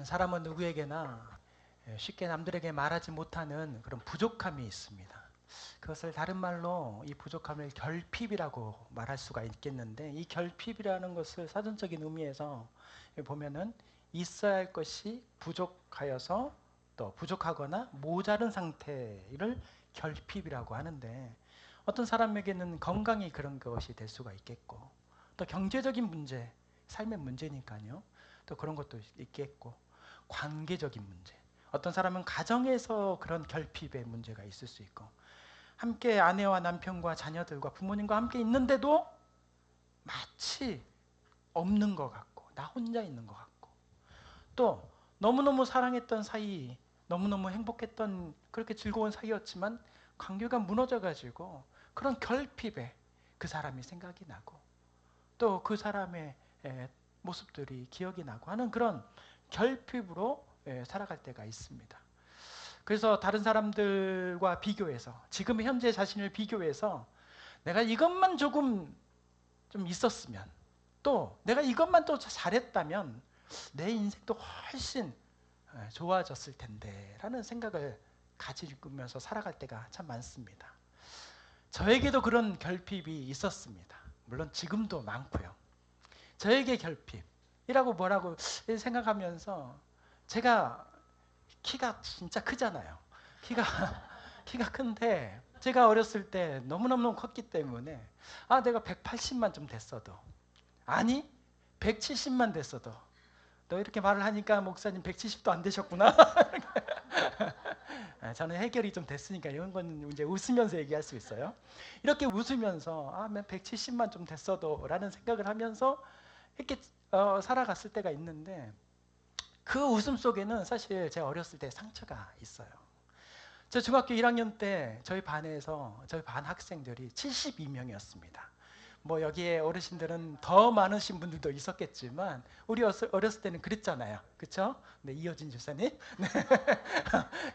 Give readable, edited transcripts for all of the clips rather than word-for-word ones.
사람은 누구에게나 쉽게 남들에게 말하지 못하는 그런 부족함이 있습니다. 그것을 다른 말로 이 부족함을 결핍이라고 말할 수가 있겠는데, 이 결핍이라는 것을 사전적인 의미에서 보면은 있어야 할 것이 부족하여서 또 부족하거나 모자른 상태를 결핍이라고 하는데, 어떤 사람에게는 건강이 그런 것이 될 수가 있겠고, 또 경제적인 문제, 삶의 문제니까요, 또 그런 것도 있겠고, 관계적인 문제, 어떤 사람은 가정에서 그런 결핍의 문제가 있을 수 있고, 함께 아내와 남편과 자녀들과 부모님과 함께 있는데도 마치 없는 것 같고, 나 혼자 있는 것 같고, 또 너무너무 사랑했던 사이, 너무너무 행복했던 그렇게 즐거운 사이였지만 관계가 무너져가지고 그런 결핍에 그 사람이 생각이 나고, 또 그 사람의 모습들이 기억이 나고 하는 그런 결핍으로 살아갈 때가 있습니다. 그래서 다른 사람들과 비교해서, 지금 현재 자신을 비교해서 내가 이것만 조금 좀 있었으면, 또 내가 이것만 또 잘했다면 내 인생도 훨씬 좋아졌을 텐데 라는 생각을 가지면서 살아갈 때가 참 많습니다. 저에게도 그런 결핍이 있었습니다. 물론 지금도 많고요. 저에게 결핍이라고 뭐라고 생각하면서, 제가 키가 진짜 크잖아요. 키가 키가 큰데 제가 어렸을 때 너무너무 컸기 때문에, 내가 180만 좀 됐어도, 아니 170만 됐어도, 너 이렇게 말을 하니까 목사님 170도 안 되셨구나. 저는 해결이 좀 됐으니까 이런 건 이제 웃으면서 얘기할 수 있어요. 이렇게 웃으면서 170만 좀 됐어도 라는 생각을 하면서 이렇게 살아갔을 때가 있는데, 그 웃음 속에는 사실 제가 어렸을 때 상처가 있어요. 저 중학교 1학년 때 저희 반에서 저희 반 학생들이 72명이었습니다. 뭐 여기에 어르신들은 더 많으신 분들도 있었겠지만 우리 어렸을 때는 그랬잖아요. 그렇죠? 네, 이효진 주사님. 네.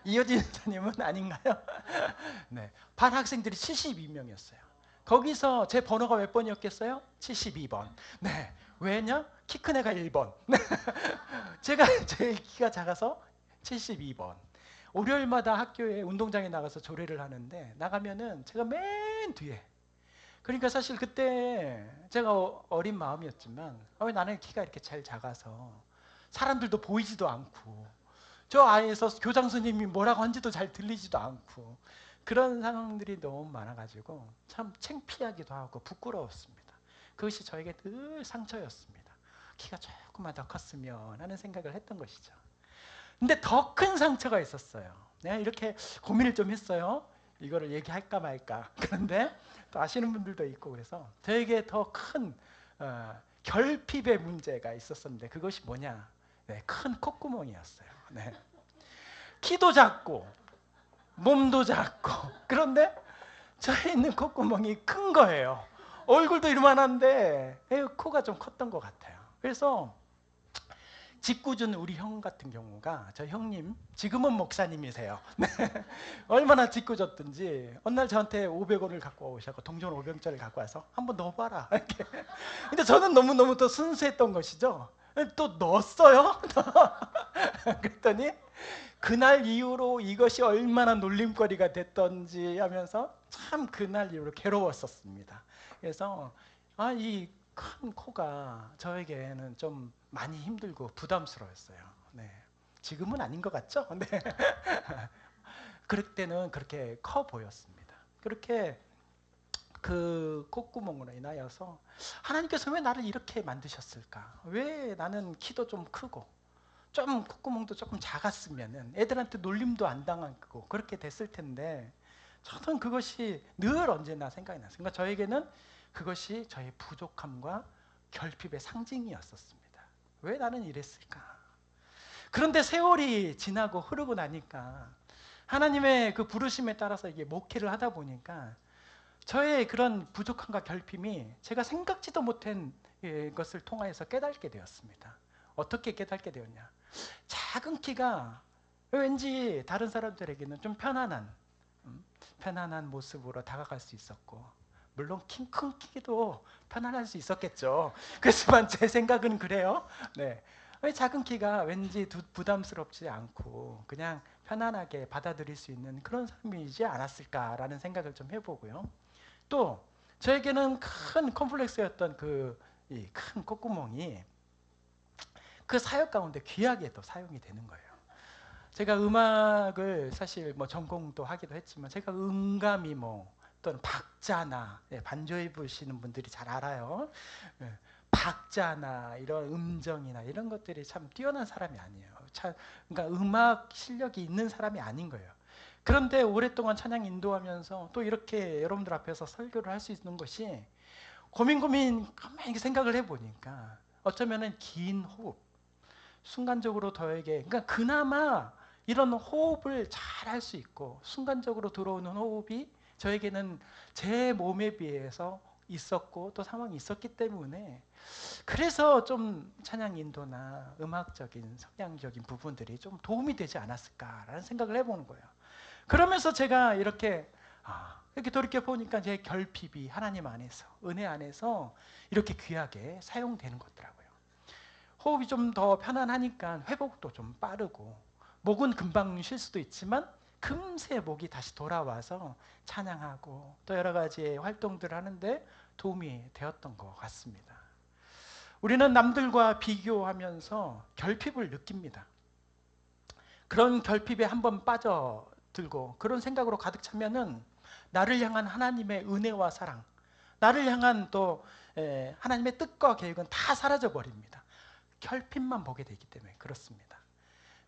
이효진 주사님은 아닌가요? 네. 반 학생들이 72명이었어요. 거기서 제 번호가 몇 번이었겠어요? 72번. 네. 왜냐? 키 큰 애가 1번. 네. 제가 제일 키가 작아서 72번. 월요일마다 학교에 운동장에 나가서 조례를 하는데, 나가면은 제가 맨 뒤에. 그러니까 사실 그때 제가 어린 마음이었지만, 왜 나는 키가 이렇게 제일 작아서 사람들도 보이지도 않고, 저 안에서 교장 선생님이 뭐라고 한지도 잘 들리지도 않고, 그런 상황들이 너무 많아가지고 참 창피하기도 하고 부끄러웠습니다. 그것이 저에게 늘 상처였습니다. 키가 조금만 더 컸으면 하는 생각을 했던 것이죠. 근데 더 큰 상처가 있었어요. 내가 이렇게 고민을 좀 했어요. 이거를 얘기할까 말까. 그런데 또 아시는 분들도 있고, 그래서 저에게 더 큰 결핍의 문제가 있었었는데, 그것이 뭐냐? 네, 큰 콧구멍이었어요. 네. 키도 작고 몸도 작고, 그런데 저에 있는 콧구멍이 큰 거예요. 얼굴도 이만한데 코가 좀 컸던 것 같아요. 그래서 짓궂은 우리 형 같은 경우가, 저 형님 지금은 목사님이세요. 네. 얼마나 짓궂었든지 어느 날 저한테 500원을 갖고 오셔서 동전 500원짜리 갖고 와서 한번 넣어봐라 이렇게. 근데 저는 너무너무 또 순수했던 것이죠. 또 넣었어요. 그랬더니 그날 이후로 이것이 얼마나 놀림거리가 됐던지 하면서 참 그날 이후로 괴로웠었습니다. 그래서 이 큰 코가 저에게는 좀 많이 힘들고 부담스러웠어요. 네. 지금은 아닌 것 같죠? 네. 그럴 때는 그렇게 커 보였습니다. 그렇게 그 콧구멍으로 인하여서 하나님께서 왜 나를 이렇게 만드셨을까? 왜 나는 키도 좀 크고 좀 콧구멍도 조금 작았으면은 애들한테 놀림도 안 당하고 그렇게 됐을 텐데, 저는 그것이 늘 언제나 생각이 났어요. 그러니까 저에게는 그것이 저의 부족함과 결핍의 상징이었었습니다. 왜 나는 이랬을까? 그런데 세월이 지나고 흐르고 나니까, 하나님의 그 부르심에 따라서 이게 목회를 하다 보니까 저의 그런 부족함과 결핍이 제가 생각지도 못한 것을 통하여서 깨닫게 되었습니다. 어떻게 깨닫게 되었냐? 작은 키가 왠지 다른 사람들에게는 좀 편안한 모습으로 다가갈 수 있었고, 물론 큰 키도 편안할 수 있었겠죠. 그렇지만 제 생각은 그래요. 네, 왜 작은 키가 왠지 부담스럽지 않고 그냥 편안하게 받아들일 수 있는 그런 삶이지 않았을까라는 생각을 좀 해보고요. 또 저에게는 큰 컴플렉스였던 그 이 큰 콧구멍이 그 사역 가운데 귀하게 또 사용이 되는 거예요. 제가 음악을 사실 뭐 전공도 하기도 했지만 제가 음감이 뭐 또는 박자나 반주해 보시는 분들이 잘 알아요. 예, 박자나 이런 음정이나 이런 것들이 참 뛰어난 사람이 아니에요. 참, 그러니까 음악 실력이 있는 사람이 아닌 거예요. 그런데 오랫동안 찬양 인도하면서 또 이렇게 여러분들 앞에서 설교를 할 수 있는 것이 고민 가만히 생각을 해보니까 어쩌면은 긴 호흡, 순간적으로 저에게 그러니까 그나마 이런 호흡을 잘 할 수 있고 순간적으로 들어오는 호흡이 저에게는 제 몸에 비해서 있었고 또 상황이 있었기 때문에 그래서 좀 찬양 인도나 음악적인 성향적인 부분들이 좀 도움이 되지 않았을까라는 생각을 해보는 거예요. 그러면서 제가 이렇게 돌이켜 보니까 제 결핍이 하나님 안에서 은혜 안에서 이렇게 귀하게 사용되는 것더라고요. 호흡이 좀 더 편안하니까 회복도 좀 빠르고 목은 금방 쉴 수도 있지만 금세 목이 다시 돌아와서 찬양하고 또 여러 가지의 활동들을 하는데 도움이 되었던 것 같습니다. 우리는 남들과 비교하면서 결핍을 느낍니다. 그런 결핍에 한번 빠져들고 그런 생각으로 가득 차면은 나를 향한 하나님의 은혜와 사랑, 나를 향한 또 하나님의 뜻과 계획은 다 사라져 버립니다. 결핍만 보게 되기 때문에 그렇습니다.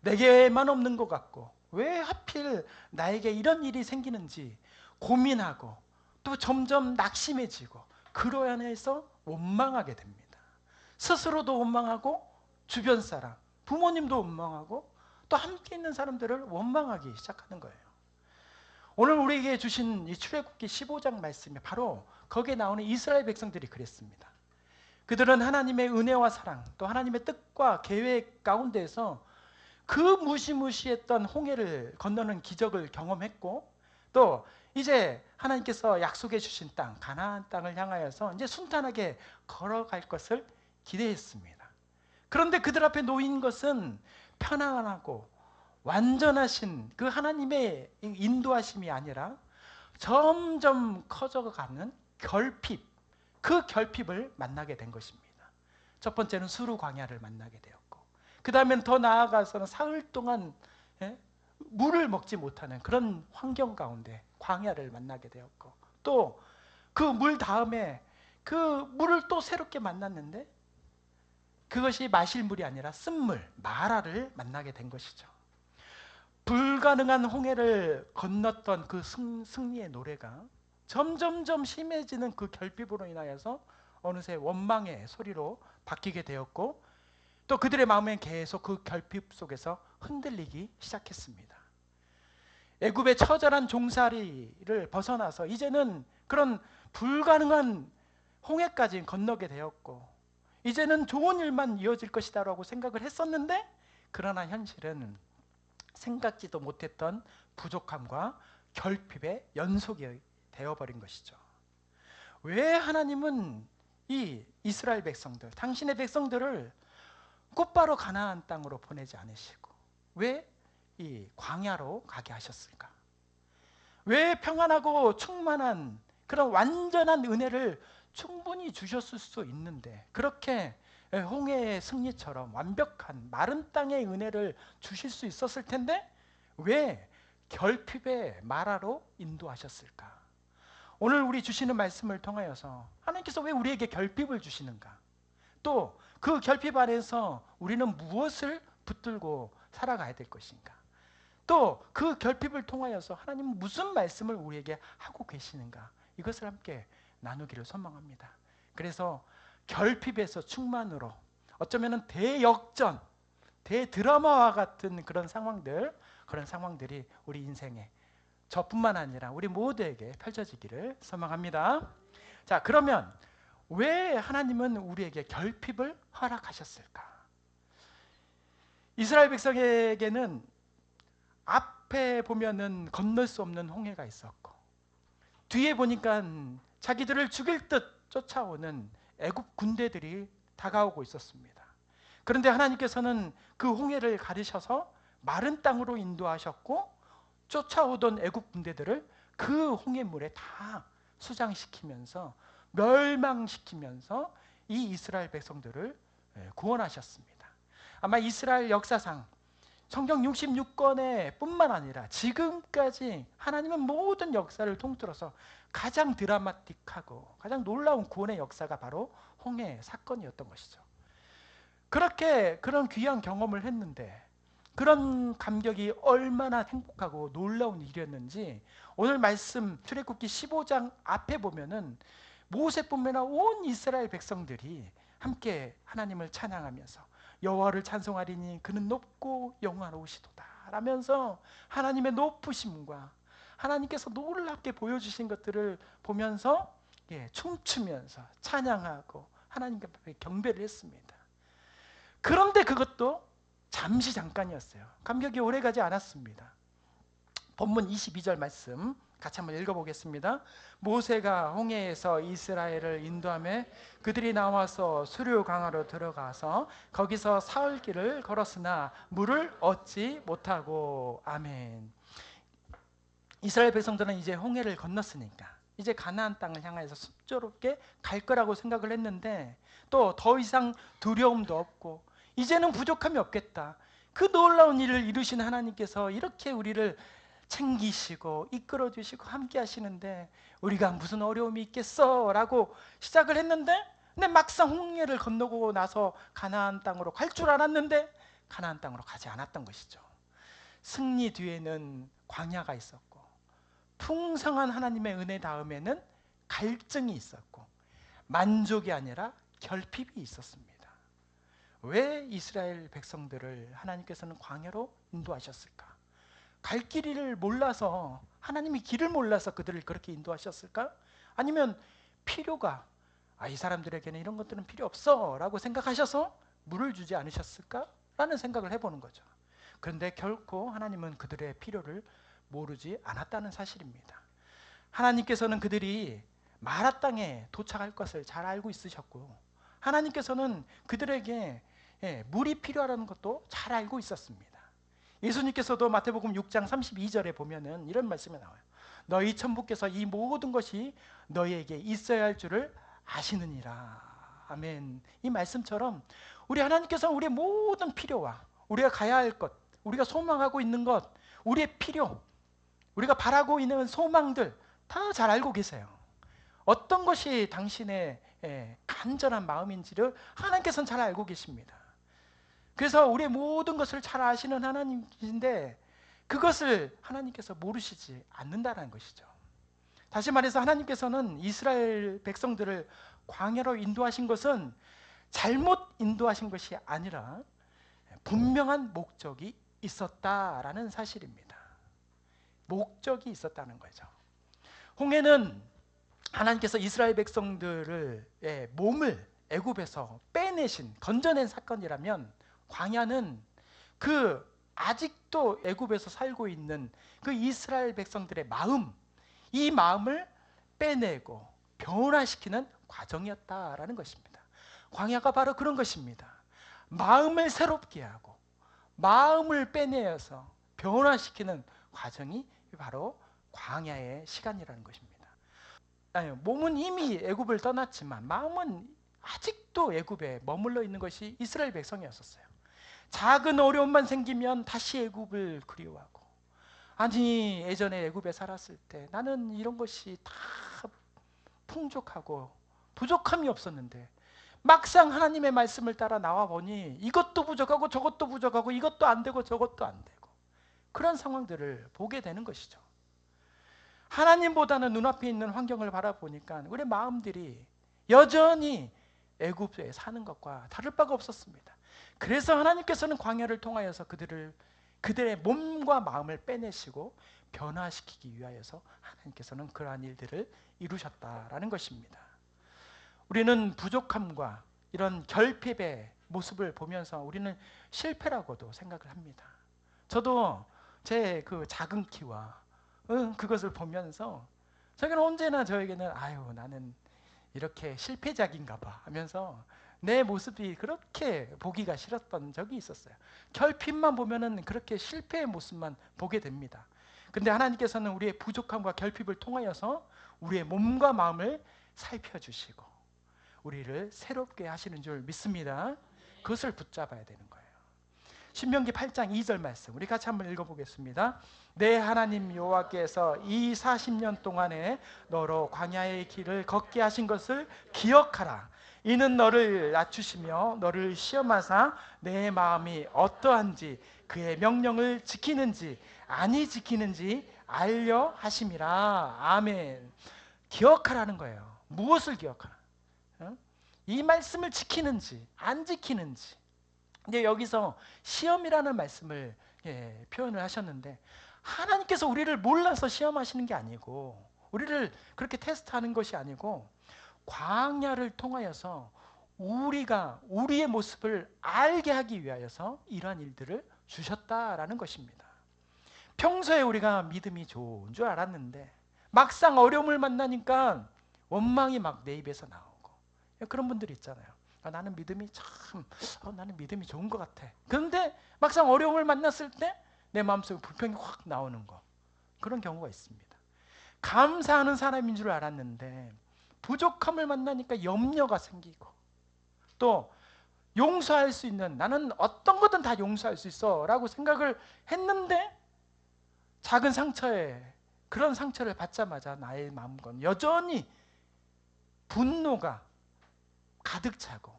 내게만 없는 것 같고 왜 하필 나에게 이런 일이 생기는지 고민하고 또 점점 낙심해지고 그로 인해서 원망하게 됩니다. 스스로도 원망하고 주변 사람, 부모님도 원망하고 또 함께 있는 사람들을 원망하기 시작하는 거예요. 오늘 우리에게 주신 이 출애굽기 15장 말씀에 바로 거기에 나오는 이스라엘 백성들이 그랬습니다. 그들은 하나님의 은혜와 사랑 또 하나님의 뜻과 계획 가운데서 그 무시무시했던 홍해를 건너는 기적을 경험했고 또 이제 하나님께서 약속해 주신 땅 가나안 땅을 향하여서 이제 순탄하게 걸어갈 것을 기대했습니다. 그런데 그들 앞에 놓인 것은 편안하고 완전하신 그 하나님의 인도하심이 아니라 점점 커져가는 결핍, 그 결핍을 만나게 된 것입니다. 첫 번째는 수르 광야를 만나게 되었고 그 다음엔 더 나아가서는 사흘 동안 물을 먹지 못하는 그런 환경 가운데 광야를 만나게 되었고 또 그 물 다음에 그 물을 또 새롭게 만났는데 그것이 마실 물이 아니라 쓴물, 마라를 만나게 된 것이죠. 불가능한 홍해를 건넜던 그 승리의 노래가 점점점 심해지는 그 결핍으로 인하여서 어느새 원망의 소리로 바뀌게 되었고 또 그들의 마음엔 계속 그 결핍 속에서 흔들리기 시작했습니다. 애굽의 처절한 종살이를 벗어나서 이제는 그런 불가능한 홍해까지 건너게 되었고 이제는 좋은 일만 이어질 것이다라고 생각을 했었는데 그러나 현실은 생각지도 못했던 부족함과 결핍의 연속이 되어버린 것이죠. 왜 하나님은 이 이스라엘 백성들, 당신의 백성들을 곧바로 가나안 땅으로 보내지 않으시고 왜 이 광야로 가게 하셨을까? 왜 평안하고 충만한 그런 완전한 은혜를 충분히 주셨을 수 있는데 그렇게 홍해의 승리처럼 완벽한 마른 땅의 은혜를 주실 수 있었을 텐데 왜 결핍의 마라로 인도하셨을까? 오늘 우리 주시는 말씀을 통하여서 하나님께서 왜 우리에게 결핍을 주시는가? 또 그 결핍 안에서 우리는 무엇을 붙들고 살아가야 될 것인가? 또 그 결핍을 통하여서 하나님은 무슨 말씀을 우리에게 하고 계시는가? 이것을 함께 나누기를 소망합니다. 그래서 결핍에서 충만으로 어쩌면 대역전, 대드라마와 같은 그런 상황들이 우리 인생에 저뿐만 아니라 우리 모두에게 펼쳐지기를 소망합니다. 자, 그러면 왜 하나님은 우리에게 결핍을 허락하셨을까? 이스라엘 백성에게는 앞에 보면은 건널 수 없는 홍해가 있었고 뒤에 보니까 자기들을 죽일 듯 쫓아오는 애굽 군대들이 다가오고 있었습니다. 그런데 하나님께서는 그 홍해를 가르셔서 마른 땅으로 인도하셨고 쫓아오던 애국 군대들을 그 홍해물에 다 수장시키면서 멸망시키면서 이 이스라엘 백성들을 구원하셨습니다. 아마 이스라엘 역사상 성경 66권에 뿐만 아니라 지금까지 하나님은 모든 역사를 통틀어서 가장 드라마틱하고 가장 놀라운 구원의 역사가 바로 홍해 사건이었던 것이죠. 그렇게 그런 귀한 경험을 했는데 그런 감격이 얼마나 행복하고 놀라운 일이었는지 오늘 말씀 출애굽기 15장 앞에 보면은 모세뿐만 아니라 온 이스라엘 백성들이 함께 하나님을 찬양하면서 여호와를 찬송하리니 그는 높고 영화로우시도다 라면서 하나님의 높으심과 하나님께서 놀랍게 보여주신 것들을 보면서 춤추면서 찬양하고 하나님께 경배를 했습니다. 그런데 그것도 잠시 잠깐이었어요. 감격이 오래가지 않았습니다. 본문 22절 말씀 같이 한번 읽어보겠습니다. 모세가 홍해에서 이스라엘을 인도하며 그들이 나와서 수르 강으로 들어가서 거기서 사흘길을 걸었으나 물을 얻지 못하고. 아멘. 이스라엘 백성들은 이제 홍해를 건넜으니까 이제 가나안 땅을 향해서 순조롭게 갈 거라고 생각을 했는데 또 더 이상 두려움도 없고 이제는 부족함이 없겠다. 그 놀라운 일을 이루신 하나님께서 이렇게 우리를 챙기시고 이끌어 주시고 함께 하시는데 우리가 무슨 어려움이 있겠어 라고 시작을 했는데 근데 막상 홍해를 건너고 나서 가나안 땅으로 갈 줄 알았는데 가나안 땅으로 가지 않았던 것이죠. 승리 뒤에는 광야가 있었고 풍성한 하나님의 은혜 다음에는 갈증이 있었고 만족이 아니라 결핍이 있었습니다. 왜 이스라엘 백성들을 하나님께서는 광야로 인도하셨을까? 갈 길을 몰라서 하나님이 길을 몰라서 그들을 그렇게 인도하셨을까? 아니면 필요가 이 사람들에게는 이런 것들은 필요 없어 라고 생각하셔서 물을 주지 않으셨을까? 라는 생각을 해보는 거죠. 그런데 결코 하나님은 그들의 필요를 모르지 않았다는 사실입니다. 하나님께서는 그들이 마라 땅에 도착할 것을 잘 알고 있으셨고 하나님께서는 그들에게 물이 필요하다는 것도 잘 알고 있었습니다. 예수님께서도 마태복음 6장 32절에 보면은 이런 말씀이 나와요. 너희 천부께서 이 모든 것이 너희에게 있어야 할 줄을 아시느니라. 아멘. 이 말씀처럼 우리 하나님께서는 우리의 모든 필요와 우리가 가야 할 것, 우리가 소망하고 있는 것, 우리의 필요, 우리가 바라고 있는 소망들 다 잘 알고 계세요. 어떤 것이 당신의 간절한 마음인지를 하나님께서는 잘 알고 계십니다. 그래서 우리의 모든 것을 잘 아시는 하나님이신데 그것을 하나님께서 모르시지 않는다는 것이죠. 다시 말해서 하나님께서는 이스라엘 백성들을 광야로 인도하신 것은 잘못 인도하신 것이 아니라 분명한 목적이 있었다라는 사실입니다. 목적이 있었다는 거죠. 홍해는 하나님께서 이스라엘 백성들의 몸을 애굽에서 빼내신 건져낸 사건이라면 광야는 그 아직도 애굽에서 살고 있는 그 이스라엘 백성들의 마음, 이 마음을 빼내고 변화시키는 과정이었다라는 것입니다. 광야가 바로 그런 것입니다. 마음을 새롭게 하고 마음을 빼내어서 변화시키는 과정이 바로 광야의 시간이라는 것입니다. 몸은 이미 애굽을 떠났지만 마음은 아직도 애굽에 머물러 있는 것이 이스라엘 백성이었어요. 작은 어려움만 생기면 다시 애굽을 그리워하고 아니 예전에 애굽에 살았을 때 나는 이런 것이 다 풍족하고 부족함이 없었는데 막상 하나님의 말씀을 따라 나와 보니 이것도 부족하고 저것도 부족하고 이것도 안 되고 저것도 안 되고 그런 상황들을 보게 되는 것이죠. 하나님보다는 눈앞에 있는 환경을 바라보니까 우리 마음들이 여전히 애굽에 사는 것과 다를 바가 없었습니다. 그래서 하나님께서는 광야를 통하여서 그들의 몸과 마음을 빼내시고 변화시키기 위하여서 하나님께서는 그러한 일들을 이루셨다라는 것입니다. 우리는 부족함과 이런 결핍의 모습을 보면서 우리는 실패라고도 생각을 합니다. 저도 제 그 작은 키와 그것을 보면서 저에게는 언제나 저에게는 아유 나는 이렇게 실패작인가 봐 하면서 내 모습이 그렇게 보기가 싫었던 적이 있었어요. 결핍만 보면은 그렇게 실패의 모습만 보게 됩니다. 근데 하나님께서는 우리의 부족함과 결핍을 통하여서 우리의 몸과 마음을 살펴주시고 우리를 새롭게 하시는 줄 믿습니다. 그것을 붙잡아야 되는 거예요. 신명기 8장 2절 말씀 우리 같이 한번 읽어보겠습니다. 내 하나님 여호와께서 이 40년 동안에 너로 광야의 길을 걷게 하신 것을 기억하라. 이는 너를 낮추시며 너를 시험하사 내 마음이 어떠한지 그의 명령을 지키는지 아니 지키는지 알려 하심이라. 아멘. 기억하라는 거예요. 무엇을 기억하라? 이 말씀을 지키는지 안 지키는지. 근데 여기서 시험이라는 말씀을 표현을 하셨는데 하나님께서 우리를 몰라서 시험하시는 게 아니고 우리를 그렇게 테스트하는 것이 아니고 광야를 통하여서 우리가 우리의 모습을 알게 하기 위하여서 이러한 일들을 주셨다라는 것입니다. 평소에 우리가 믿음이 좋은 줄 알았는데 막상 어려움을 만나니까 원망이 막 내 입에서 나오고 그런 분들이 있잖아요. 나는 믿음이 나는 믿음이 좋은 것 같아. 그런데 막상 어려움을 만났을 때 내 마음속에 불평이 확 나오는 거, 그런 경우가 있습니다. 감사하는 사람인 줄 알았는데 부족함을 만나니까 염려가 생기고 또 용서할 수 있는, 나는 어떤 거든 다 용서할 수 있어 라고 생각을 했는데 작은 상처에 그런 상처를 받자마자 나의 마음은 여전히 분노가 가득 차고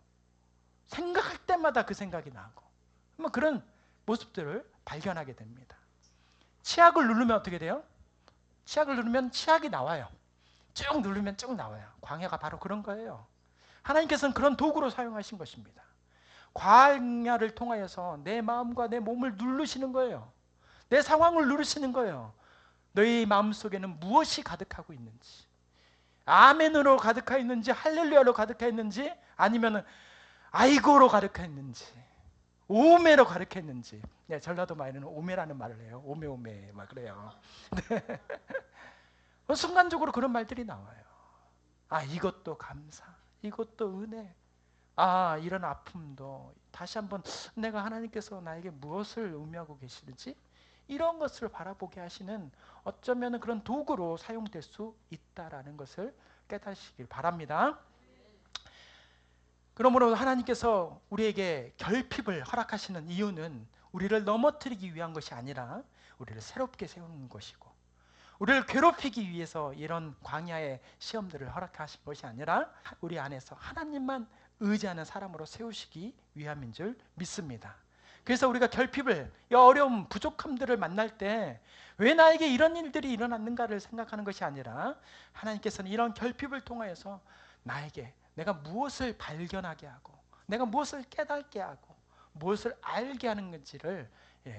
생각할 때마다 그 생각이 나고 그런 모습들을 발견하게 됩니다. 치약을 누르면 어떻게 돼요? 치약을 누르면 치약이 나와요. 쭉 누르면 쭉 나와요. 광야가 바로 그런 거예요. 하나님께서는 그런 도구로 사용하신 것입니다. 광야를 통하여서 내 마음과 내 몸을 누르시는 거예요. 내 상황을 누르시는 거예요. 너희 마음속에는 무엇이 가득하고 있는지, 아멘으로 가득하 있는지 할렐루야로 가득하 있는지 아니면 아이고로 가득하 있는지 오메로 가득하 있는지. 전라도 말에는 오메라는 말을 해요. 오메오메 막 그래요. 네. 순간적으로 그런 말들이 나와요. 이것도 감사, 이것도 은혜, 이런 아픔도 다시 한번 내가 하나님께서 나에게 무엇을 의미하고 계시는지 이런 것을 바라보게 하시는 어쩌면 그런 도구로 사용될 수 있다라는 것을 깨닫으시길 바랍니다. 그러므로 하나님께서 우리에게 결핍을 허락하시는 이유는 우리를 넘어뜨리기 위한 것이 아니라 우리를 새롭게 세우는 것이고, 우리를 괴롭히기 위해서 이런 광야의 시험들을 허락하신 것이 아니라 우리 안에서 하나님만 의지하는 사람으로 세우시기 위함인 줄 믿습니다. 그래서 우리가 결핍을, 어려움, 부족함들을 만날 때 왜 나에게 이런 일들이 일어났는가를 생각하는 것이 아니라 하나님께서는 이런 결핍을 통하여서 나에게 내가 무엇을 발견하게 하고 내가 무엇을 깨닫게 하고 무엇을 알게 하는 건지를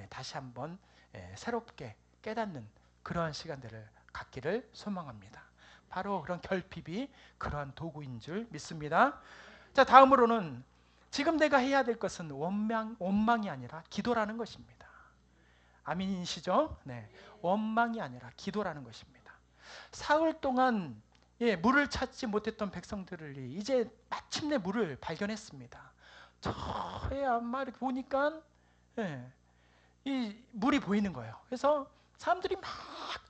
다시 한번 새롭게 깨닫는 그러한 시간들을 갖기를 소망합니다. 바로 그런 결핍이 그러한 도구인 줄 믿습니다. 자, 다음으로는 지금 내가 해야 될 것은 원망이 아니라 기도라는 것입니다. 아멘이시죠? 네, 원망이 아니라 기도라는 것입니다. 사흘 동안 물을 찾지 못했던 백성들이 이제 마침내 물을 발견했습니다. 저에 아마 이렇게 보니까 이 물이 보이는 거예요. 그래서 사람들이 막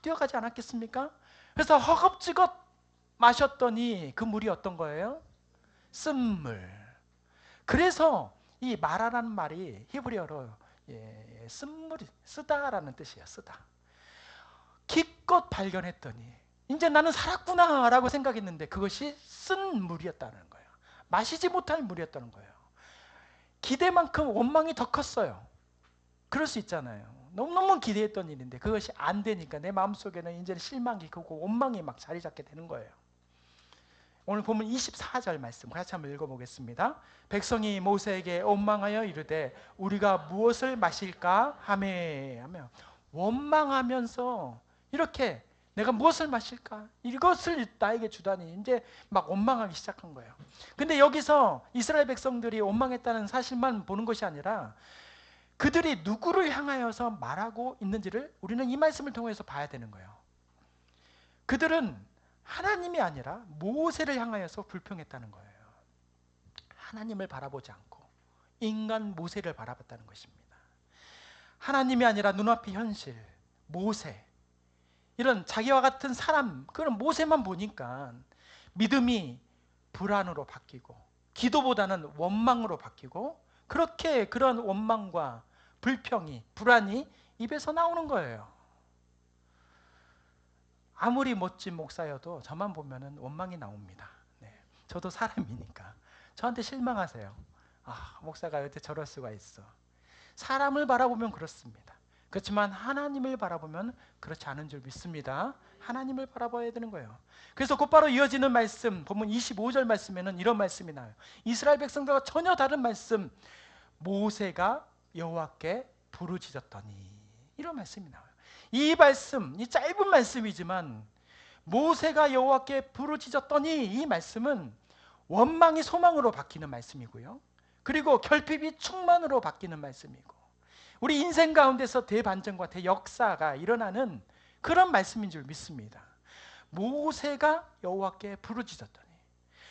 뛰어가지 않았겠습니까? 그래서 허겁지겁 마셨더니 그 물이 어떤 거예요? 쓴물. 그래서 이 마라라는 말이 히브리어로 쓴물이 쓰다라는 뜻이에요. 쓰다. 기껏 발견했더니 이제 나는 살았구나 라고 생각했는데 그것이 쓴 물이었다는 거예요. 마시지 못할 물이었다는 거예요. 기대만큼 원망이 더 컸어요. 그럴 수 있잖아요. 너무너무 기대했던 일인데 그것이 안 되니까 내 마음속에는 이제 실망이 크고 원망이 막 자리 잡게 되는 거예요. 오늘 보면 24절 말씀 같이 한번 읽어보겠습니다. 백성이 모세에게 원망하여 이르되 우리가 무엇을 마실까 하며 원망하면서 이렇게 내가 무엇을 마실까? 이것을 나에게 주다니 이제 막 원망하기 시작한 거예요. 근데 여기서 이스라엘 백성들이 원망했다는 사실만 보는 것이 아니라 그들이 누구를 향하여서 말하고 있는지를 우리는 이 말씀을 통해서 봐야 되는 거예요. 그들은 하나님이 아니라 모세를 향하여서 불평했다는 거예요. 하나님을 바라보지 않고 인간 모세를 바라봤다는 것입니다. 하나님이 아니라 눈앞의 현실, 모세, 이런 자기와 같은 사람, 그런 모세만 보니까 믿음이 불안으로 바뀌고 기도보다는 원망으로 바뀌고, 그렇게 그런 원망과 불평이, 불안이 입에서 나오는 거예요. 아무리 멋진 목사여도 저만 보면은 원망이 나옵니다. 네. 저도 사람이니까. 저한테 실망하세요. 아, 목사가 어떻게 저럴 수가 있어. 사람을 바라보면 그렇습니다. 그렇지만 하나님을 바라보면 그렇지 않은 줄 믿습니다. 하나님을 바라봐야 되는 거예요. 그래서 곧바로 이어지는 말씀, 본문 25절 말씀에는 이런 말씀이 나와요. 이스라엘 백성들과 전혀 다른 말씀, 모세가 여호와께 부르짖었더니, 이런 말씀이 나와요. 이 말씀, 이 짧은 말씀이지만 모세가 여호와께 부르짖었더니, 이 말씀은 원망이 소망으로 바뀌는 말씀이고요, 그리고 결핍이 충만으로 바뀌는 말씀이고, 우리 인생 가운데서 대반전과 대역사가 일어나는 그런 말씀인 줄 믿습니다. 모세가 여호와께 부르짖었더니,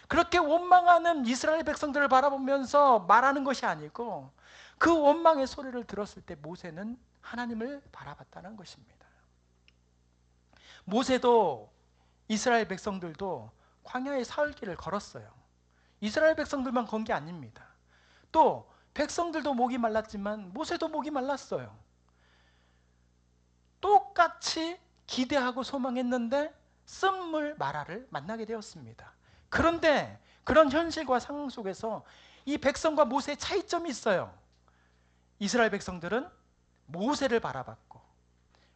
그렇게 원망하는 이스라엘 백성들을 바라보면서 말하는 것이 아니고 그 원망의 소리를 들었을 때 모세는 하나님을 바라봤다는 것입니다. 모세도 이스라엘 백성들도 광야의 사흘길을 걸었어요. 이스라엘 백성들만 건 게 아닙니다. 또 백성들도 목이 말랐지만 모세도 목이 말랐어요. 똑같이 기대하고 소망했는데 쓴물 마라를 만나게 되었습니다. 그런데 그런 현실과 상황 속에서 이 백성과 모세의 차이점이 있어요. 이스라엘 백성들은 모세를 바라봤고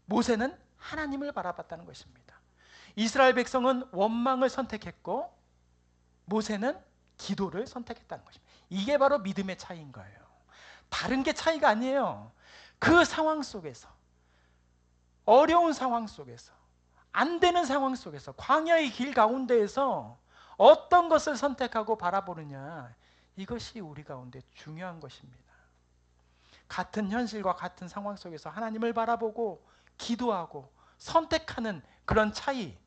모세는 하나님을 바라봤다는 것입니다. 이스라엘 백성은 원망을 선택했고 모세는 기도를 선택했다는 것입니다. 이게 바로 믿음의 차이인 거예요. 다른 게 차이가 아니에요. 그 상황 속에서, 어려운 상황 속에서, 안 되는 상황 속에서, 광야의 길 가운데에서 어떤 것을 선택하고 바라보느냐, 이것이 우리 가운데 중요한 것입니다. 같은 현실과 같은 상황 속에서 하나님을 바라보고 기도하고 선택하는 그런 차이,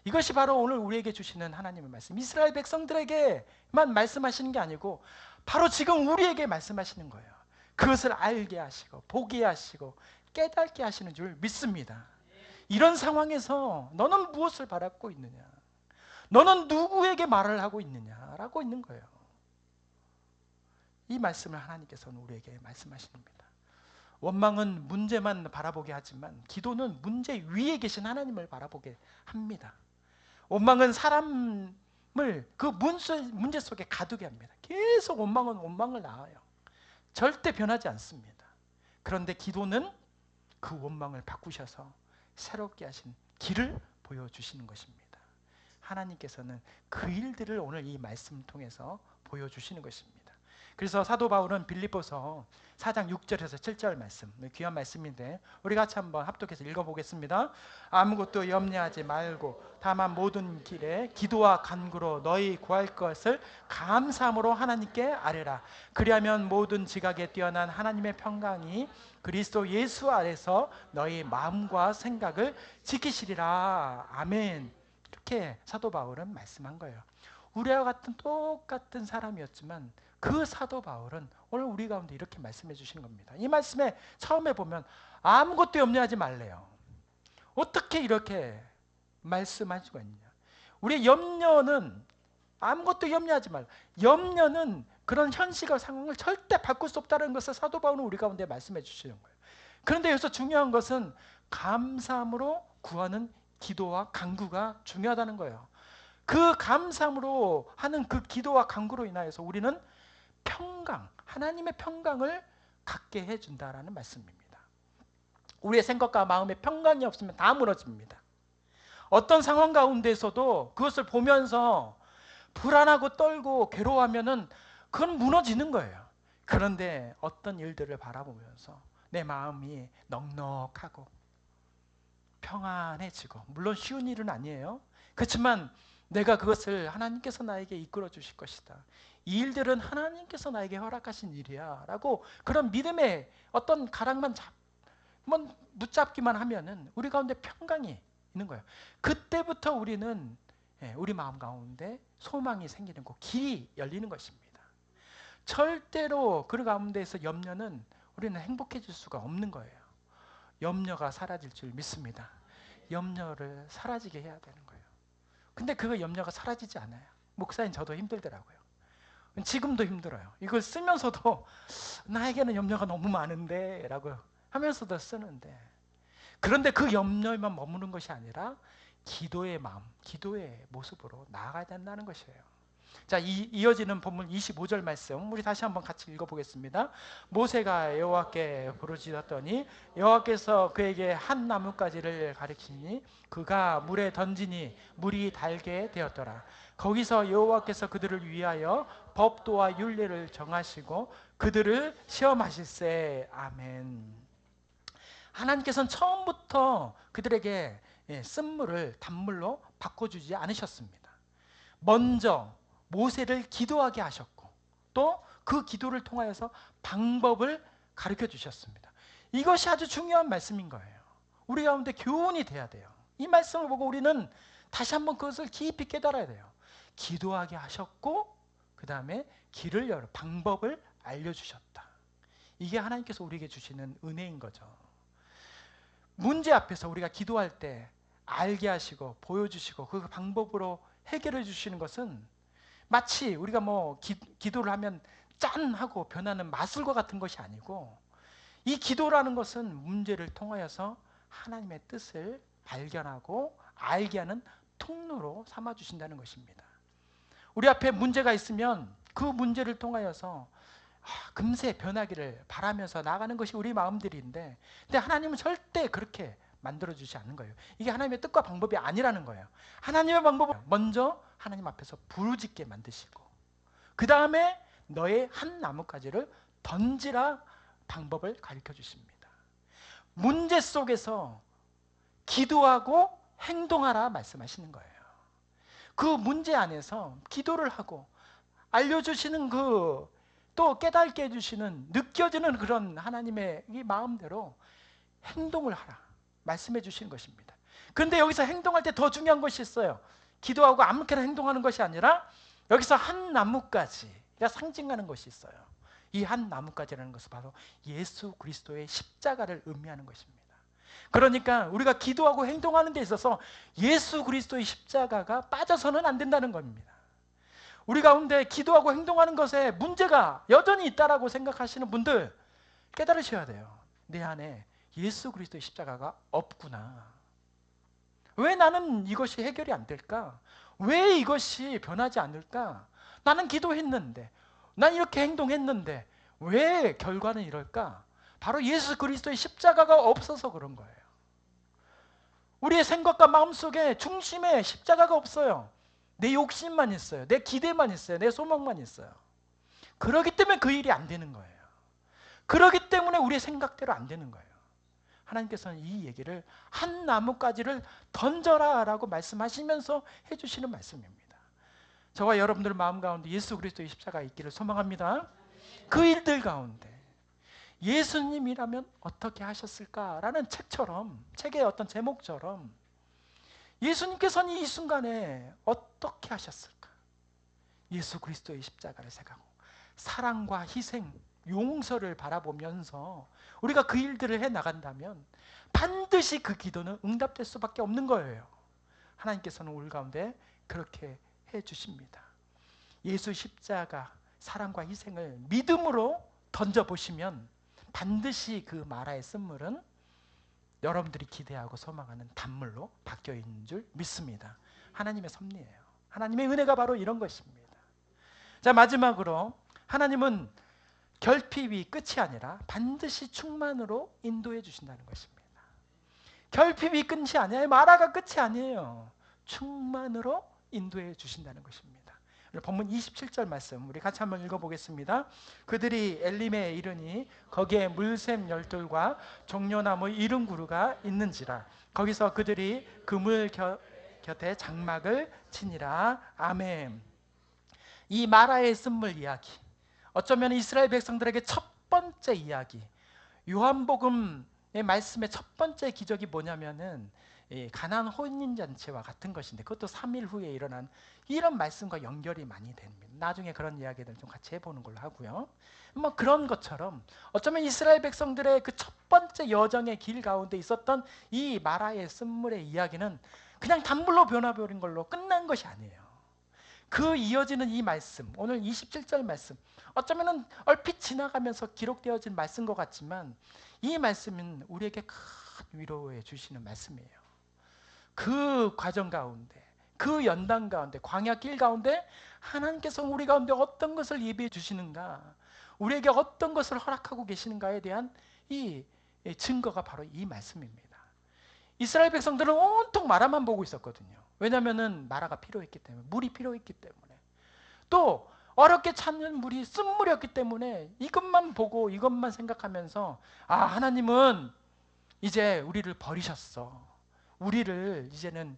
이것이 바로 오늘 우리에게 주시는 하나님의 말씀. 이스라엘 백성들에게만 말씀하시는 게 아니고 바로 지금 우리에게 말씀하시는 거예요. 그것을 알게 하시고 보게 하시고 깨닫게 하시는 줄 믿습니다. 이런 상황에서 너는 무엇을 바라고 있느냐, 너는 누구에게 말을 하고 있느냐라고 있는 거예요. 이 말씀을 하나님께서는 우리에게 말씀하십니다. 원망은 문제만 바라보게 하지만 기도는 문제 위에 계신 하나님을 바라보게 합니다. 원망은 사람을 그 문제 속에 가두게 합니다. 계속 원망은 원망을 낳아요. 절대 변하지 않습니다. 그런데 기도는 그 원망을 바꾸셔서 새롭게 하신 길을 보여주시는 것입니다. 하나님께서는 그 일들을 오늘 이 말씀을 통해서 보여주시는 것입니다. 그래서 사도 바울은 빌립보서 4장 6절에서 7절 말씀, 귀한 말씀인데 우리 같이 한번 합독해서 읽어보겠습니다. 아무것도 염려하지 말고 다만 모든 길에 기도와 간구로 너희 구할 것을 감사함으로 하나님께 아뢰라. 그리하면 모든 지각에 뛰어난 하나님의 평강이 그리스도 예수 아래서 너희 마음과 생각을 지키시리라. 아멘. 이렇게 사도 바울은 말씀한 거예요. 우리와 같은 똑같은 사람이었지만 그 사도 바울은 오늘 우리 가운데 이렇게 말씀해 주시는 겁니다. 이 말씀에 처음에 보면 아무것도 염려하지 말래요. 어떻게 이렇게 말씀할 수가 있느냐. 우리의 염려는 아무것도 염려하지 말라. 염려는 그런 현실과 상황을 절대 바꿀 수 없다는 것을 사도 바울은 우리 가운데 말씀해 주시는 거예요. 그런데 여기서 중요한 것은 감사함으로 구하는 기도와 간구가 중요하다는 거예요. 그 감사함으로 하는 그 기도와 간구로 인하여서 우리는 평강, 하나님의 평강을 갖게 해준다라는 말씀입니다. 우리의 생각과 마음에 평강이 없으면 다 무너집니다. 어떤 상황 가운데서도 그것을 보면서 불안하고 떨고 괴로워하면은 그건 무너지는 거예요. 그런데 어떤 일들을 바라보면서 내 마음이 넉넉하고 평안해지고, 물론 쉬운 일은 아니에요. 그렇지만 내가 그것을 하나님께서 나에게 이끌어 주실 것이다, 이 일들은 하나님께서 나에게 허락하신 일이야 라고 그런 믿음의 어떤 가락만 붙잡기만 하면은 우리 가운데 평강이 있는 거예요. 그때부터 우리는 우리 마음 가운데 소망이 생기는 거, 길이 열리는 것입니다. 절대로 그 가운데에서 염려는 우리는 행복해질 수가 없는 거예요. 염려가 사라질 줄 믿습니다. 염려를 사라지게 해야 되는 거예요. 근데 그 염려가 사라지지 않아요. 목사님, 저도 힘들더라고요. 지금도 힘들어요. 이걸 쓰면서도 나에게는 염려가 너무 많은데 라고 하면서도 쓰는데, 그런데 그 염려에만 머무는 것이 아니라 기도의 마음, 기도의 모습으로 나아가야 된다는 것이에요. 자, 이어지는 본문 25절 말씀 우리 다시 한번 같이 읽어보겠습니다. 모세가 여호와께 부르짖었더니 여호와께서 그에게 한 나뭇가지를 가리키니 그가 물에 던지니 물이 달게 되었더라. 거기서 여호와께서 그들을 위하여 법도와 율례를 정하시고 그들을 시험하실세. 아멘. 하나님께서는 처음부터 그들에게 쓴물을 단물로 바꿔주지 않으셨습니다. 먼저 모세를 기도하게 하셨고 또 그 기도를 통하여서 방법을 가르쳐 주셨습니다. 이것이 아주 중요한 말씀인 거예요. 우리 가운데 교훈이 돼야 돼요. 이 말씀을 보고 우리는 다시 한번 그것을 깊이 깨달아야 돼요. 기도하게 하셨고 그 다음에 길을 열어 방법을 알려주셨다. 이게 하나님께서 우리에게 주시는 은혜인 거죠. 문제 앞에서 우리가 기도할 때 알게 하시고 보여주시고 그 방법으로 해결해 주시는 것은 마치 우리가 기도를 하면 짠 하고 변하는 마술과 같은 것이 아니고, 이 기도라는 것은 문제를 통하여서 하나님의 뜻을 발견하고 알게 하는 통로로 삼아 주신다는 것입니다. 우리 앞에 문제가 있으면 그 문제를 통하여서 금세 변하기를 바라면서 나가는 것이 우리 마음들인데, 근데 하나님은 절대 그렇게 만들어주지 않는 거예요. 이게 하나님의 뜻과 방법이 아니라는 거예요. 하나님의 방법은 먼저 하나님 앞에서 부르짖게 만드시고 그 다음에 너의 한 나뭇가지를 던지라 방법을 가르쳐 주십니다. 문제 속에서 기도하고 행동하라 말씀하시는 거예요. 그 문제 안에서 기도를 하고 알려주시는 또 깨닫게 해주시는 느껴지는 그런 하나님의 이 마음대로 행동을 하라 말씀해 주시는 것입니다. 그런데 여기서 행동할 때 더 중요한 것이 있어요. 기도하고 아무렇게나 행동하는 것이 아니라 여기서 한 나뭇가지가 상징하는 것이 있어요. 이 한 나뭇가지라는 것은 바로 예수 그리스도의 십자가를 의미하는 것입니다. 그러니까 우리가 기도하고 행동하는 데 있어서 예수 그리스도의 십자가가 빠져서는 안 된다는 겁니다. 우리 가운데 기도하고 행동하는 것에 문제가 여전히 있다라고 생각하시는 분들 깨달으셔야 돼요. 내 안에 예수 그리스도의 십자가가 없구나. 왜 나는 이것이 해결이 안 될까? 왜 이것이 변하지 않을까? 나는 기도했는데, 난 이렇게 행동했는데 왜 결과는 이럴까? 바로 예수 그리스도의 십자가가 없어서 그런 거예요. 우리의 생각과 마음속에 중심에 십자가가 없어요. 내 욕심만 있어요. 내 기대만 있어요. 내 소망만 있어요. 그렇기 때문에 그 일이 안 되는 거예요. 그렇기 때문에 우리의 생각대로 안 되는 거예요. 하나님께서는 이 얘기를 한 나뭇가지를 던져라 라고 말씀하시면서 해주시는 말씀입니다. 저와 여러분들 마음 가운데 예수 그리스도의 십자가 있기를 소망합니다. 그 일들 가운데 예수님이라면 어떻게 하셨을까라는 책의 어떤 제목처럼 예수님께서는 이 순간에 어떻게 하셨을까? 예수 그리스도의 십자가를 생각하고 사랑과 희생, 용서를 바라보면서 우리가 그 일들을 해나간다면 반드시 그 기도는 응답될 수밖에 없는 거예요. 하나님께서는 우리 가운데 그렇게 해주십니다. 예수 십자가, 사랑과 희생을 믿음으로 던져보시면 반드시 그 마라의 쓴물은 여러분들이 기대하고 소망하는 단물로 바뀌어 있는 줄 믿습니다. 하나님의 섭리예요. 하나님의 은혜가 바로 이런 것입니다. 자, 마지막으로 하나님은 결핍이 끝이 아니라 반드시 충만으로 인도해 주신다는 것입니다. 결핍이 끝이 아니에요. 마라가 끝이 아니에요. 충만으로 인도해 주신다는 것입니다. 본문 27절 말씀 우리 같이 한번 읽어보겠습니다. 그들이 엘림에 이르니 거기에 물샘 열둘과 종려나무 70그루가 있는지라. 거기서 그들이 그물 곁에 장막을 치니라. 아멘. 이 마라의 쓴물 이야기, 어쩌면 이스라엘 백성들에게 첫 번째 이야기, 요한복음의 말씀의 첫 번째 기적이 뭐냐면은 가나안 혼인잔치와 같은 것인데 그것도 3일 후에 일어난 이런 말씀과 연결이 많이 됩니다. 나중에 그런 이야기들 좀 같이 해보는 걸로 하고요. 뭐 그런 것처럼 어쩌면 이스라엘 백성들의 그 첫 번째 여정의 길 가운데 있었던 이 마라의 쓴물의 이야기는 그냥 단물로 변화버린 걸로 끝난 것이 아니에요. 그 이어지는 이 말씀, 오늘 27절 말씀, 어쩌면 얼핏 지나가면서 기록되어진 말씀인 것 같지만 이 말씀은 우리에게 큰 위로해 주시는 말씀이에요. 그 과정 가운데, 그 연단 가운데, 광야 길 가운데 하나님께서 우리 가운데 어떤 것을 예비해 주시는가, 우리에게 어떤 것을 허락하고 계시는가에 대한 이 증거가 바로 이 말씀입니다. 이스라엘 백성들은 온통 마라만 보고 있었거든요. 왜냐하면 마라가 필요했기 때문에, 물이 필요했기 때문에, 또 어렵게 찾는 물이 쓴물이었기 때문에 이것만 보고 이것만 생각하면서 하나님은 이제 우리를 버리셨어, 우리를 이제는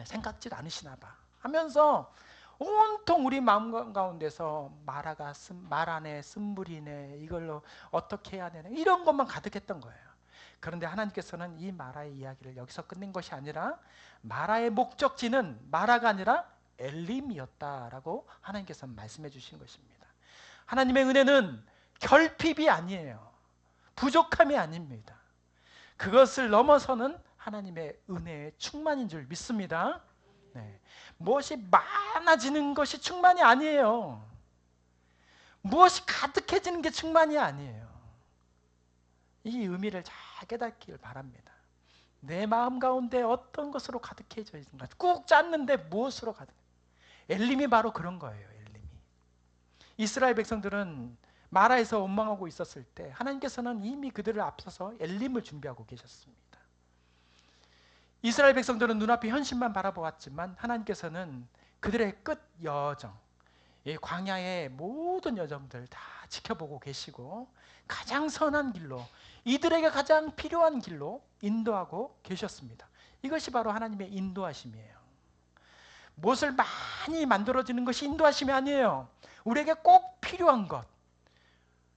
생각질 않으시나 봐 하면서 온통 우리 마음 가운데서 말 안에 쓴물이네, 이걸로 어떻게 해야 되나, 이런 것만 가득했던 거예요. 그런데 하나님께서는 이 마라의 이야기를 여기서 끝낸 것이 아니라 마라의 목적지는 마라가 아니라 엘림이었다라고 하나님께서는 말씀해 주신 것입니다. 하나님의 은혜는 결핍이 아니에요. 부족함이 아닙니다. 그것을 넘어서는 하나님의 은혜의 충만인 줄 믿습니다. 네. 무엇이 많아지는 것이 충만이 아니에요. 무엇이 가득해지는 게 충만이 아니에요. 이 의미를 잘 깨닫기를 바랍니다. 내 마음 가운데 어떤 것으로 가득해져 있는가, 꾹 짰는데 무엇으로 가득? 엘림이 바로 그런 거예요. 엘림이. 이스라엘 백성들은 마라에서 원망하고 있었을 때 하나님께서는 이미 그들을 앞서서 엘림을 준비하고 계셨습니다. 이스라엘 백성들은 눈앞의 현실만 바라보았지만 하나님께서는 그들의 끝 여정, 이 광야의 모든 여정들 다 지켜보고 계시고 가장 선한 길로, 이들에게 가장 필요한 길로 인도하고 계셨습니다. 이것이 바로 하나님의 인도하심이에요. 무엇을 많이 만들어지는 것이 인도하심이 아니에요. 우리에게 꼭 필요한 것,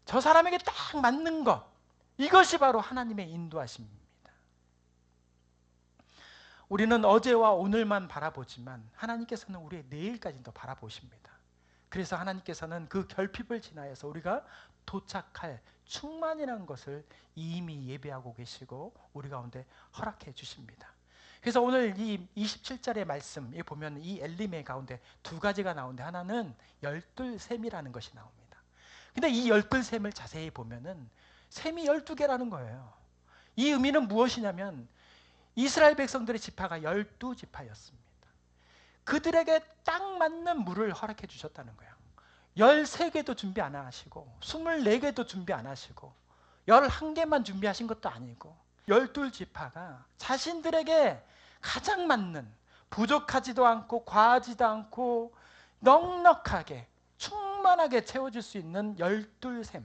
저 사람에게 딱 맞는 것, 이것이 바로 하나님의 인도하심입니다. 우리는 어제와 오늘만 바라보지만 하나님께서는 우리의 내일까지도 바라보십니다. 그래서 하나님께서는 그 결핍을 지나서 우리가 도착할 충만이라는 것을 이미 예배하고 계시고 우리 가운데 허락해 주십니다. 그래서 오늘 이 27절의 말씀에 보면 이 엘림의 가운데 두 가지가 나오는데, 하나는 열둘 셈이라는 것이 나옵니다. 근데 이 열둘 셈을 자세히 보면은 셈이 12개라는 거예요. 이 의미는 무엇이냐면 이스라엘 백성들의 지파가 12지파였습니다. 그들에게 딱 맞는 물을 허락해 주셨다는 거예요. 13개도 준비 안 하시고 24개도 준비 안 하시고 11개만 준비하신 것도 아니고 12지파가 자신들에게 가장 맞는, 부족하지도 않고 과하지도 않고 넉넉하게 충만하게 채워줄 수 있는 12셈,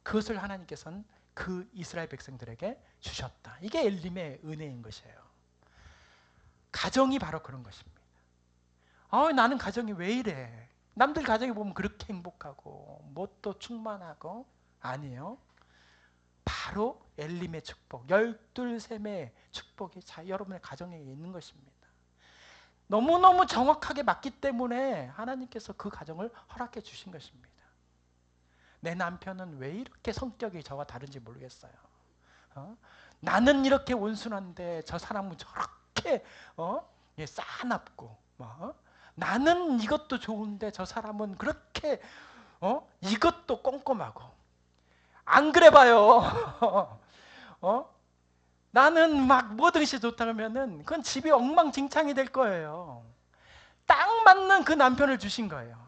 그것을 하나님께서는 그 이스라엘 백성들에게 주셨다. 이게 엘림의 은혜인 것이에요. 가정이 바로 그런 것입니다. 나는 가정이 왜 이래? 남들 가정에 보면 그렇게 행복하고 뭣도 충만하고, 아니에요. 바로 엘림의 축복, 열둘셈의 축복이 여러분의 가정에 있는 것입니다. 너무너무 정확하게 맞기 때문에 하나님께서 그 가정을 허락해 주신 것입니다. 내 남편은 왜 이렇게 성격이 저와 다른지 모르겠어요. 나는 이렇게 온순한데 저 사람은 저렇게 싸납고, 나는 이것도 좋은데 저 사람은 그렇게 이것도 꼼꼼하고. 안 그래 봐요. 나는 막 뭐든지 좋다 그러면은 그건 집이 엉망진창이 될 거예요. 딱 맞는 그 남편을 주신 거예요.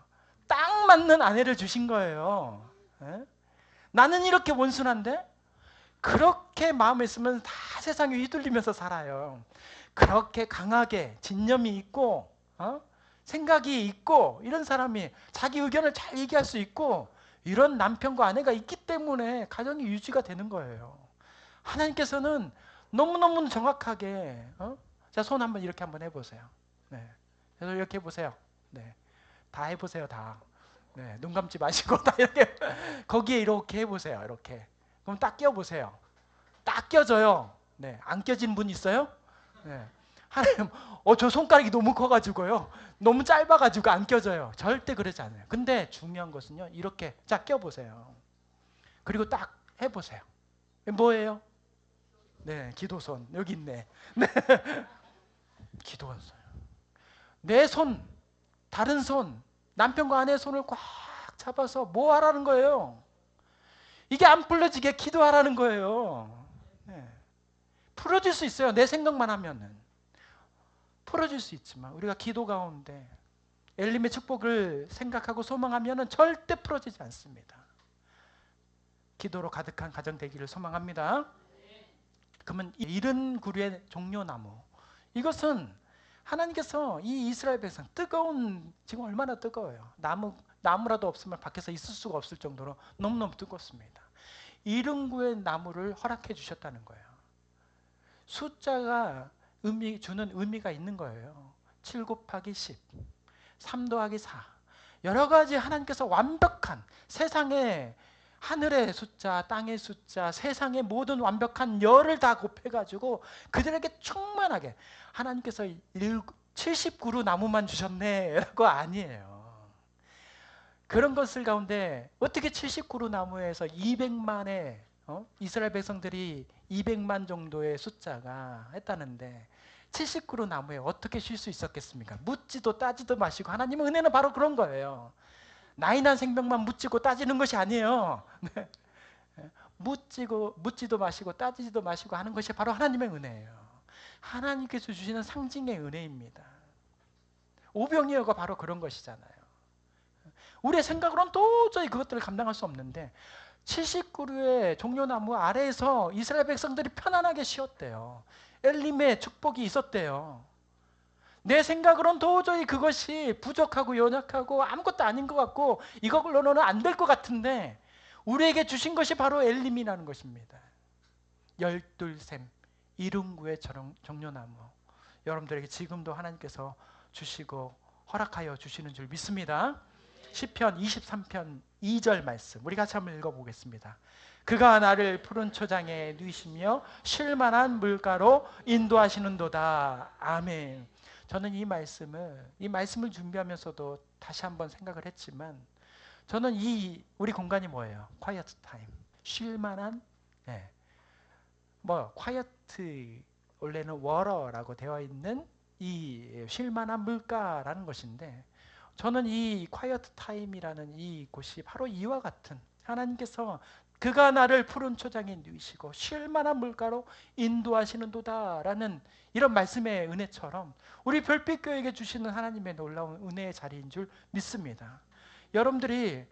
딱 맞는 아내를 주신 거예요. 나는 이렇게 온순한데 그렇게 마음에 있으면 다 세상에 휘둘리면서 살아요. 그렇게 강하게 진념이 있고 생각이 있고 이런 사람이 자기 의견을 잘 얘기할 수 있고 이런 남편과 아내가 있기 때문에 가정이 유지가 되는 거예요. 하나님께서는 너무너무 정확하게 자, 손 한번 이렇게 한번 해보세요. 네. 그래서 이렇게 해보세요. 네. 다 해보세요. 다. 네. 눈 감지 마시고 다 이렇게 거기에 이렇게 해보세요. 이렇게. 그럼 딱 껴보세요. 딱 껴져요. 네, 안 껴진 분 있어요? 네. 하나님, 저 손가락이 너무 커가지고요. 너무 짧아가지고 안 껴져요. 절대 그러지 않아요. 근데 중요한 것은요. 이렇게 자 껴보세요. 그리고 딱 해보세요. 뭐예요? 네, 기도손. 여기 있네. 네. 기도손. 내 손, 다른 손, 남편과 아내의 손을 꽉 잡아서 뭐 하라는 거예요? 이게 안 풀어지게 기도하라는 거예요. 네. 풀어질 수 있어요. 내 생각만 하면은. 풀어질 수 있지만 우리가 기도 가운데 엘림의 축복을 생각하고 소망하면은 절대 풀어지지 않습니다. 기도로 가득한 가정 되기를 소망합니다. 그러면 이른 구류의 종려나무, 이것은 하나님께서 이 이스라엘 백성 뜨거운, 지금 얼마나 뜨거워요. 나무라도 없으면 밖에서 있을 수가 없을 정도로 너무너무 뜨겁습니다. 이른 구의 나무를 허락해 주셨다는 거예요. 숫자가 주는 의미가 있는 거예요. 7 곱하기 10, 3 더하기 4. 여러 가지 하나님께서 완벽한 세상의 하늘의 숫자, 땅의 숫자, 세상의 모든 완벽한 열을 다 곱해가지고 그들에게 충만하게 하나님께서 79루 나무만 주셨네 라고 아니에요. 그런 것을 가운데 어떻게 79루 나무에서 200만의 이스라엘 백성들이 200만 정도의 숫자가 했다는데 79루 나무에 어떻게 쉴 수 있었겠습니까? 묻지도 따지도 마시고, 하나님의 은혜는 바로 그런 거예요. 나이난 생명만 묻지고 따지는 것이 아니에요. 네. 묻지도 마시고 따지지도 마시고 하는 것이 바로 하나님의 은혜예요. 하나님께서 주시는 상징의 은혜입니다. 오병이어가 바로 그런 것이잖아요. 우리의 생각으로는 도저히 그것들을 감당할 수 없는데 70그루의 종려나무 아래에서 이스라엘 백성들이 편안하게 쉬었대요. 엘림의 축복이 있었대요. 내 생각으로는 도저히 그것이 부족하고 연약하고 아무것도 아닌 것 같고 이걸로는 안 될 것 같은데 우리에게 주신 것이 바로 엘림이라는 것입니다. 열둘샘 이릉구의 종려나무, 여러분들에게 지금도 하나님께서 주시고 허락하여 주시는 줄 믿습니다. 시편 23편 2절 말씀 우리 같이 한번 읽어보겠습니다. 그가 나를 푸른 초장에 누이시며 쉴만한 물가로 인도하시는도다. 아멘. 저는 이 말씀을 준비하면서도 다시 한번 생각을 했지만, 저는 우리 공간이 뭐예요? quiet time, 쉴만한, quiet 원래는 water라고 되어 있는 이 쉴만한 물가라는 것인데, 저는 이 quiet time이라는 이 곳이 바로 이와 같은, 하나님께서 그가 나를 푸른 초장에 누이시고 쉴만한 물가로 인도하시는도다라는 이런 말씀의 은혜처럼 우리 별빛교회에게 주시는 하나님의 놀라운 은혜의 자리인 줄 믿습니다. 여러분들이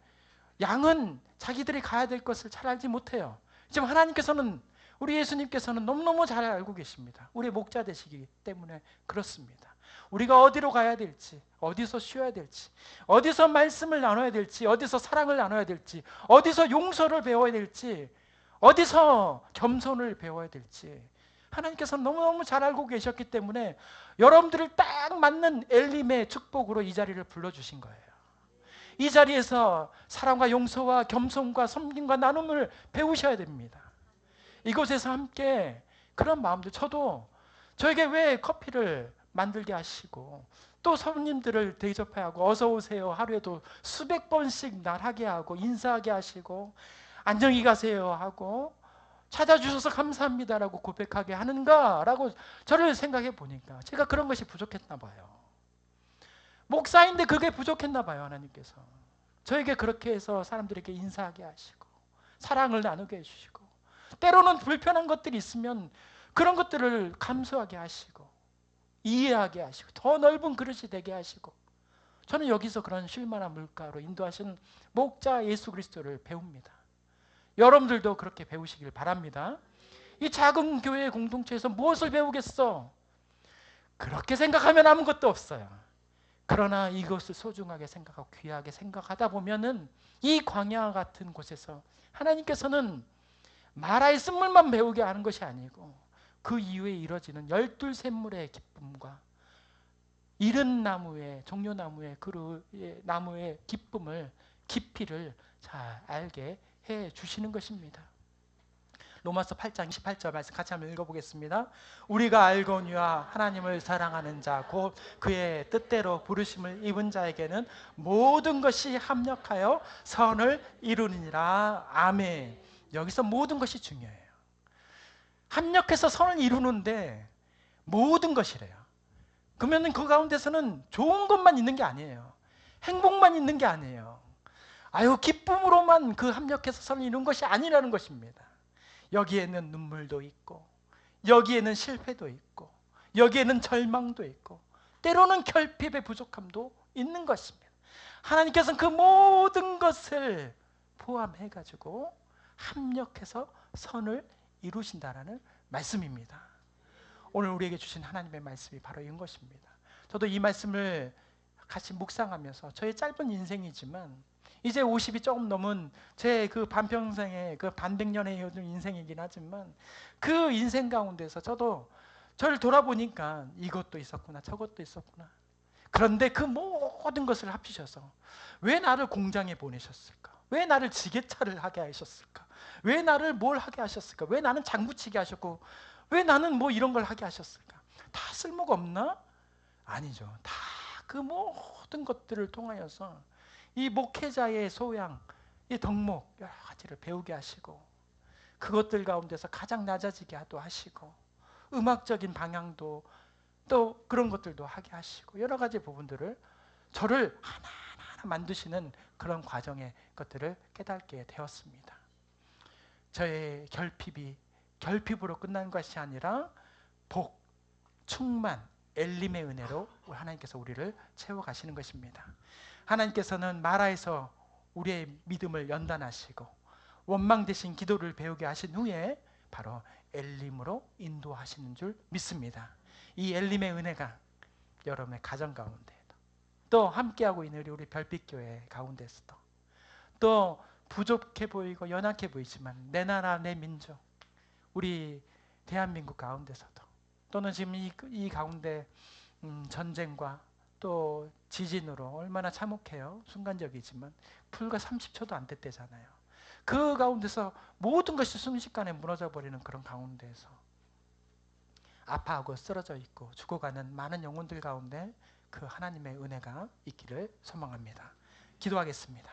양은 자기들이 가야 될 것을 잘 알지 못해요. 지금 하나님께서는, 우리 예수님께서는 너무너무 잘 알고 계십니다. 우리의 목자 되시기 때문에 그렇습니다. 우리가 어디로 가야 될지, 어디서 쉬어야 될지, 어디서 말씀을 나눠야 될지, 어디서 사랑을 나눠야 될지, 어디서 용서를 배워야 될지, 어디서 겸손을 배워야 될지 하나님께서는 너무너무 잘 알고 계셨기 때문에 여러분들을 딱 맞는 엘림의 축복으로 이 자리를 불러주신 거예요. 이 자리에서 사랑과 용서와 겸손과 섬김과 나눔을 배우셔야 됩니다. 이곳에서 함께 그런 마음들, 저에게 왜 커피를 만들게 하시고 또 손님들을 대접하고 어서 오세요 하루에도 수백 번씩 날하게 하고 인사하게 하시고 안녕히 가세요 하고 찾아주셔서 감사합니다라고 고백하게 하는가라고 저를 생각해 보니까 제가 그런 것이 부족했나 봐요. 목사인데 그게 부족했나 봐요. 하나님께서 저에게 그렇게 해서 사람들에게 인사하게 하시고 사랑을 나누게 해주시고, 때로는 불편한 것들이 있으면 그런 것들을 감수하게 하시고 이해하게 하시고 더 넓은 그릇이 되게 하시고, 저는 여기서 그런 쉴만한 물가로 인도하시는 목자 예수 그리스도를 배웁니다. 여러분들도 그렇게 배우시길 바랍니다. 이 작은 교회 공동체에서 무엇을 배우겠어? 그렇게 생각하면 아무것도 없어요. 그러나 이것을 소중하게 생각하고 귀하게 생각하다 보면은 이 광야 같은 곳에서 하나님께서는 마라의 쓴물만 배우게 하는 것이 아니고 그 이후에 이뤄지는 열둘 샘물의 기쁨과 이른 나무의 종려나무의 나무의 기쁨을 깊이를 잘 알게 해 주시는 것입니다. 로마서 8장 28절 말씀 같이 한번 읽어보겠습니다. 우리가 알거니와 하나님을 사랑하는 자 곧 그의 뜻대로 부르심을 입은 자에게는 모든 것이 합력하여 선을 이루니라. 아멘. 여기서 모든 것이 중요해요. 합력해서 선을 이루는데 모든 것이래요. 그러면 그 가운데서는 좋은 것만 있는 게 아니에요. 행복만 있는 게 아니에요. 아유, 기쁨으로만 그 합력해서 선을 이룬 것이 아니라는 것입니다. 여기에는 눈물도 있고, 여기에는 실패도 있고, 여기에는 절망도 있고, 때로는 결핍의 부족함도 있는 것입니다. 하나님께서는 그 모든 것을 포함해가지고 합력해서 선을 이루신다라는 말씀입니다. 오늘 우리에게 주신 하나님의 말씀이 바로 이런 것입니다. 저도 이 말씀을 같이 묵상하면서 저의 짧은 인생이지만 이제 50이 조금 넘은 제 그 반평생의 그 반백년의 인생이긴 하지만 그 인생 가운데서 저도 저를 돌아보니까 이것도 있었구나 저것도 있었구나. 그런데 그 모든 것을 합치셔서 왜 나를 공장에 보내셨을까? 왜 나를 지게차를 하게 하셨을까? 왜 나를 뭘 하게 하셨을까? 왜 나는 장구치게 하셨고 왜 나는 뭐 이런 걸 하게 하셨을까? 다 쓸모가 없나? 아니죠. 다 그 모든 것들을 통하여서 이 목회자의 소양, 이 덕목 여러 가지를 배우게 하시고 그것들 가운데서 가장 낮아지게 하시고 음악적인 방향도 또 그런 것들도 하게 하시고 여러 가지 부분들을 저를 하나하나 만드시는 그런 과정의 것들을 깨닫게 되었습니다. 저의 결핍이 결핍으로 끝난 것이 아니라 복, 충만, 엘림의 은혜로 하나님께서 우리를 채워가시는 것입니다. 하나님께서는 마라에서 우리의 믿음을 연단하시고 원망 대신 기도를 배우게 하신 후에 바로 엘림으로 인도하시는 줄 믿습니다. 이 엘림의 은혜가 여러분의 가정 가운데도 또 함께하고 있는 우리 별빛교회 가운데서도 또 부족해 보이고 연약해 보이지만 내 나라 내 민족 우리 대한민국 가운데서도 또는 지금 이 가운데 전쟁과 또 지진으로 얼마나 참혹해요. 순간적이지만 불과 30초도 안 됐대잖아요. 그 가운데서 모든 것이 순식간에 무너져 버리는 그런 가운데에서 아파하고 쓰러져 있고 죽어가는 많은 영혼들 가운데 그 하나님의 은혜가 있기를 소망합니다. 기도하겠습니다.